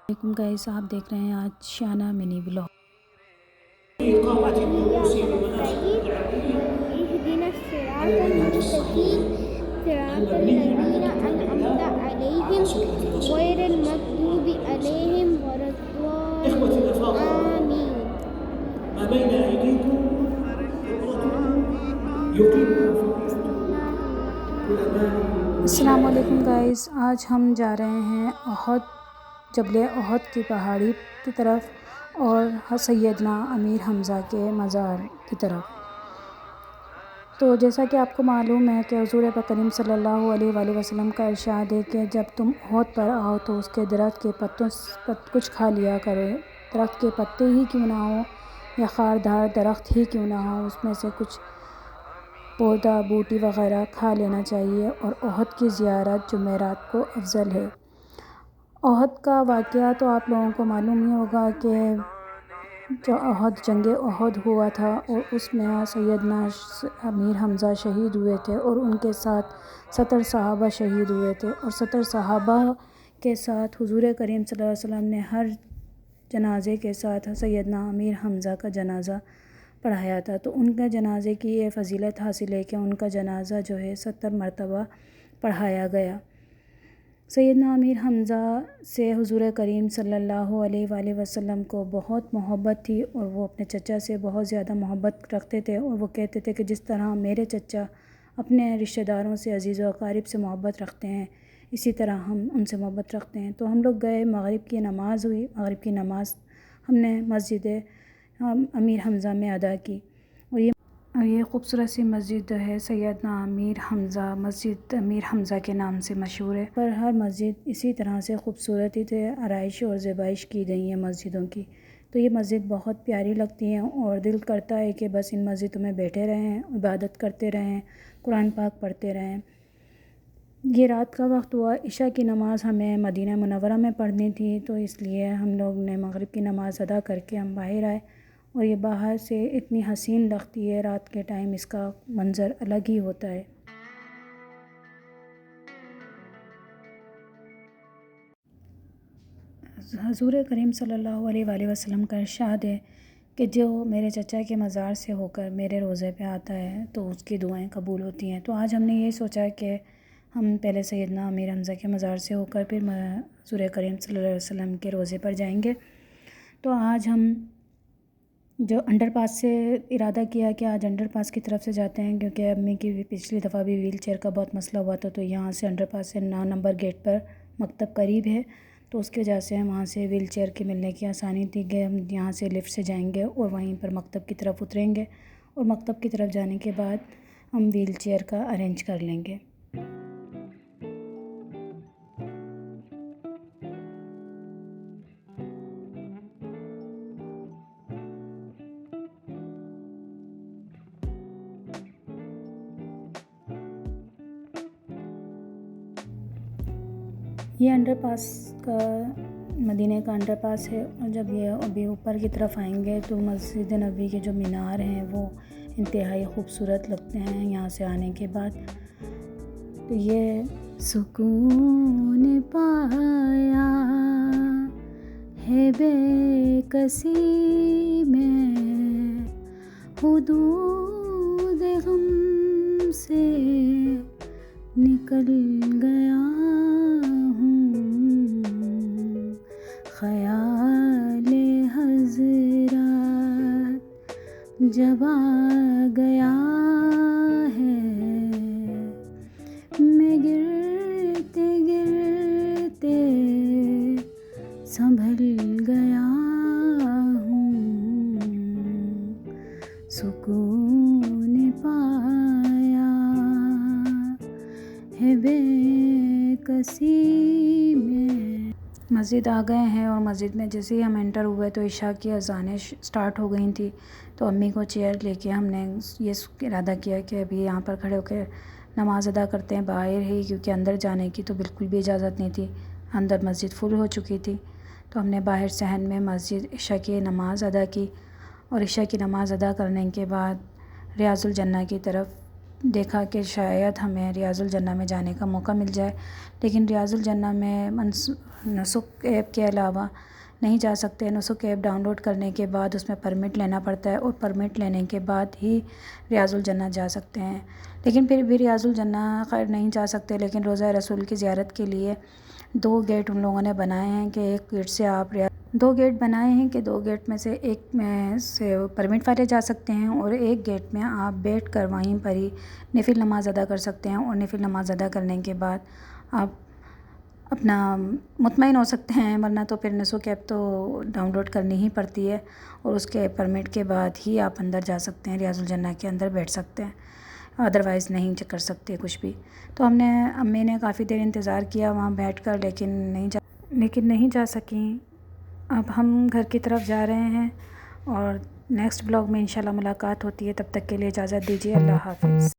علیکم گائز، آپ دیکھ رہے ہیں آج شانہ منی بلاگ۔ اهدنا الصراط المستقيم صراط الذين أنعمت عليهم غير المغضوب عليهم ولا الضالين آمين. ما بين أيديكم السلام علیکم گائز، آج ہم جا رہے ہیں جبل احد کی پہاڑی کی طرف اور سیدنا امیر حمزہ کے مزار کی طرف۔ تو جیسا کہ آپ کو معلوم ہے کہ حضور پاک کریم صلی اللہ علیہ وآلہ وسلم کا ارشاد ہے کہ جب تم احد پر آؤ تو اس کے درخت کے پتوں کچھ کھا لیا کرو، درخت کے پتے ہی کیوں نہ ہو یا خاردار درخت ہی کیوں نہ ہو، اس میں سے کچھ پودا بوٹی وغیرہ کھا لینا چاہیے۔ اور احد کی زیارت جمعرات کو افضل ہے۔ احد کا واقعہ تو آپ لوگوں کو معلوم ہی ہوگا کہ جو جنگ احد ہوا تھا اور اس میں سیدنا امیر حمزہ شہید ہوئے تھے اور ان کے ساتھ 70 صحابہ شہید ہوئے تھے، اور 70 صحابہ کے ساتھ حضور کریم صلی اللہ علیہ وسلم نے ہر جنازے کے ساتھ سیدنا امیر حمزہ کا جنازہ پڑھایا تھا۔ تو ان کے جنازے کی یہ فضیلت حاصل ہے کہ ان کا جنازہ جو ہے 70 مرتبہ پڑھایا گیا۔ سیدنا امیر حمزہ سے حضور کریم صلی اللہ علیہ وآلہ وسلم کو بہت محبت تھی، اور وہ اپنے چچا سے بہت زیادہ محبت رکھتے تھے، اور وہ کہتے تھے کہ جس طرح میرے چچا اپنے رشتہ داروں سے، عزیز و اقارب سے محبت رکھتے ہیں، اسی طرح ہم ان سے محبت رکھتے ہیں۔ تو ہم لوگ گئے، مغرب کی نماز ہوئی، مغرب کی نماز ہم نے مسجد امیر حمزہ میں ادا کی، اور یہ خوبصورت سی مسجد جو ہے سیدنا امیر حمزہ مسجد امیر حمزہ کے نام سے مشہور ہے۔ پر ہر مسجد اسی طرح سے خوبصورتی سے آرائش اور زیبائش کی گئی ہیں مسجدوں کی۔ تو یہ مسجد بہت پیاری لگتی ہیں اور دل کرتا ہے کہ بس ان مسجدوں میں بیٹھے رہیں، عبادت کرتے رہیں، قرآن پاک پڑھتے رہیں۔ یہ رات کا وقت ہوا، عشاء کی نماز ہمیں مدینہ منورہ میں پڑھنی تھی، تو اس لیے ہم لوگ نے مغرب کی نماز ادا کر کے ہم باہر آئے، اور یہ باہر سے اتنی حسین لگتی ہے رات کے ٹائم، اس کا منظر الگ ہی ہوتا ہے۔ حضور کریم صلی اللہ علیہ وآلہ وسلم کا ارشاد ہے کہ جو میرے چچا کے مزار سے ہو کر میرے روضے پہ آتا ہے تو اس کی دعائیں قبول ہوتی ہیں۔ تو آج ہم نے یہ سوچا کہ ہم پہلے سیدنا امیر حمزہ کے مزار سے ہو کر پھر حضور کریم صلی اللہ علیہ وسلم کے روضے پر جائیں گے۔ تو آج ہم جو انڈر پاس سے ارادہ کیا کہ آج انڈر پاس کی طرف سے جاتے ہیں، کیونکہ امی کی پچھلی دفعہ بھی ویل چیئر کا بہت مسئلہ ہوا تھا، تو یہاں سے انڈر پاس سے 9 نمبر گیٹ پر مکتب قریب ہے، تو اس کی وجہ سے ہم وہاں سے ویل چیئر کے ملنے کی آسانی تھی کہ ہم یہاں سے لفٹ سے جائیں گے اور وہیں پر مکتب کی طرف اتریں گے، اور مکتب کی طرف جانے کے بعد ہم ویل چیئر کا ارینج کر لیں گے۔ یہ انڈر پاس کا مدینہ کا انڈر پاس ہے، اور جب یہ ابھی اوپر کی طرف آئیں گے تو مسجد نبوی کے جو مینار ہیں وہ انتہائی خوبصورت لگتے ہیں یہاں سے آنے کے بعد۔ تو یہ سکون پایا ہے بے کسی میں، حدود غم سے نکل گیا ہوں، خیال حضرات جب آ گیا ہے، میں گرتے گرتے سنبھل گیا ہوں، سکون پایا ہے بے کسی میں۔ مسجد آ گئے ہیں، اور مسجد میں جیسے ہی ہم انٹر ہوئے تو عشاء کی اذانیں سٹارٹ ہو گئی تھیں، تو امی کو چیئر لے کے ہم نے یہ ارادہ کیا کہ ابھی یہاں پر کھڑے ہو کے نماز ادا کرتے ہیں باہر ہی، کیونکہ اندر جانے کی تو بالکل بھی اجازت نہیں تھی، اندر مسجد فل ہو چکی تھی۔ تو ہم نے باہر صحن میں مسجد عشاء کی نماز ادا کی، اور عشاء کی نماز ادا کرنے کے بعد ریاض الجنہ کی طرف دیکھا کہ شاید ہمیں ریاض الجنہ میں جانے کا موقع مل جائے، لیکن ریاض الجنہ میں نسک ایپ کے علاوہ نہیں جا سکتے۔ نسک ایپ ڈاؤن لوڈ کرنے کے بعد اس میں پرمٹ لینا پڑتا ہے، اور پرمٹ لینے کے بعد ہی ریاض الجنہ جا سکتے ہیں۔ لیکن پھر بھی ریاض الجنہ خیر نہیں جا سکتے، لیکن روضہ رسول کی زیارت کے لیے 2 گیٹ ان لوگوں نے بنائے ہیں کہ ایک گیٹ سے آپ 2 گیٹ بنائے ہیں کہ 2 گیٹ میں سے ایک میں سے پرمٹ والے جا سکتے ہیں، اور ایک گیٹ میں آپ بیٹھ کر وہیں پر ہی نفل نماز ادا کر سکتے ہیں، اور نفل نماز ادا کرنے کے بعد آپ اپنا مطمئن ہو سکتے ہیں، ورنہ تو پھر نسک ایپ تو ڈاؤن لوڈ کرنی ہی پڑتی ہے، اور اس کے پرمٹ کے بعد ہی آپ اندر جا سکتے ہیں، ریاض الجنہ کے اندر بیٹھ سکتے ہیں، ادروائز نہیں کر سکتے کچھ بھی۔ تو ہم نے امی نے کافی دیر انتظار کیا وہاں بیٹھ کر، لیکن نہیں جا سکیں۔ اب ہم گھر کی طرف جا رہے ہیں، اور نیکسٹ بلاگ میں انشاءاللہ ملاقات ہوتی ہے، تب تک کے لیے اجازت دیجیے، اللہ حافظ۔